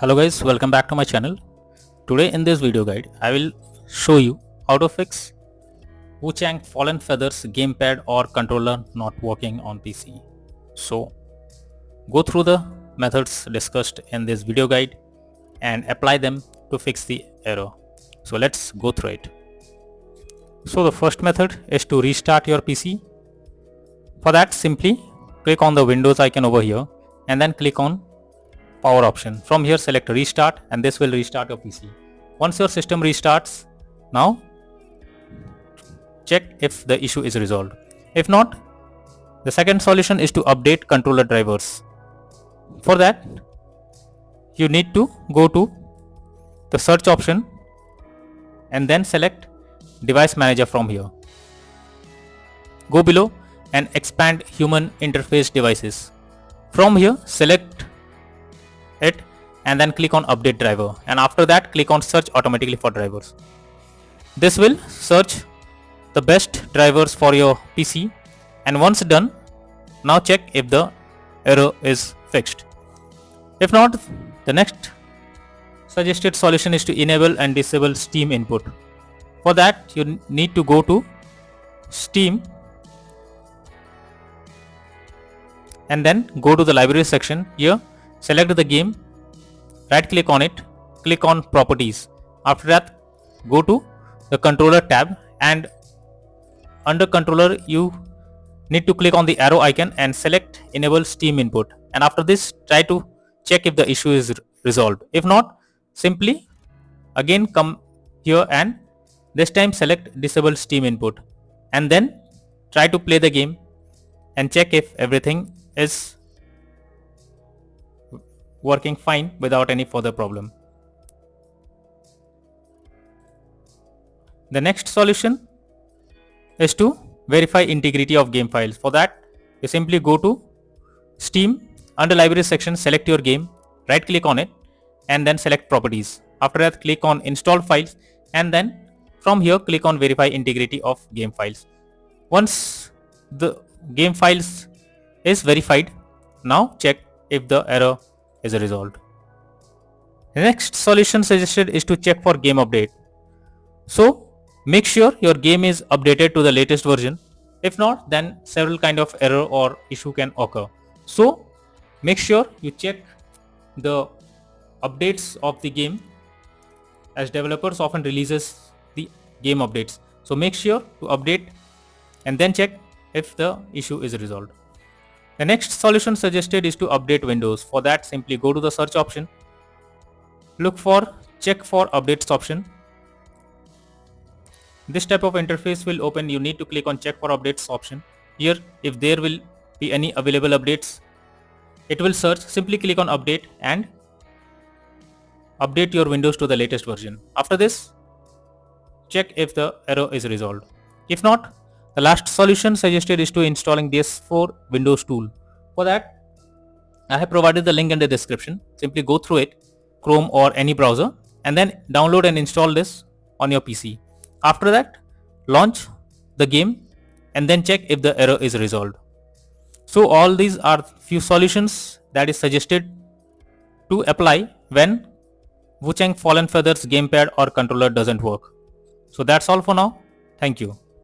Hello guys, welcome back to my channel. Today in this video guide, I will show you how to fix WUCHANG Fallen Feathers gamepad or controller not working on PC. So go through the methods discussed in this video guide and apply them to fix the error. So let's go through it. So the first method is to restart your PC. For that, simply click on the Windows icon over here and then click on power option. From here select restart and this will restart your PC. Once your system restarts, now check if the issue is resolved. If not, the second solution is to update controller drivers. For that, you need to go to the search option and then select device manager from here. Go below and expand human interface devices. From here select it and then click on update driver, and after that click on search automatically for drivers. This will search the best drivers for your PC, and once done, now check if the error is fixed. If not, the next suggested solution is to enable and disable Steam input. For that, you need to go to Steam and then go to the library section. Here select the game, right click on it, click on properties. After that, go to the controller tab, and under controller you need to click on the arrow icon and select enable Steam input, and after this try to check if the issue is resolved. If not, simply again come here and this time select disable Steam input, and then try to play the game and check if everything is working fine without any further problem. The next solution is to verify integrity of game files. For that, you simply go to Steam, under library section select your game, right click on it and then select properties. After that click on install files, and then from here click on verify integrity of game files. Once the game files is verified, now check if the error is resolved. The next solution suggested is to check for game update. So make sure your game is updated to the latest version. If not, then several kind of error or issue can occur. So make sure you check the updates of the game, as developers often releases the game updates. So make sure to update and then check if the issue is resolved. The next solution suggested is to update Windows. For that, simply go to the search option, look for check for updates option. This type of interface will open. You need to click on check for updates option. Here, if there will be any available updates, it will search. Simply click on update and update your Windows to the latest version. After this, check if the error is resolved. If not, the last solution suggested is to installing DS4 Windows tool. For that, I have provided the link in the description. Simply go through it, Chrome or any browser, and then download and install this on your PC. After that, launch the game and then check if the error is resolved. So all these are few solutions that is suggested to apply when WUCHANG Fallen Feathers gamepad or controller doesn't work. So that's all for now. Thank you.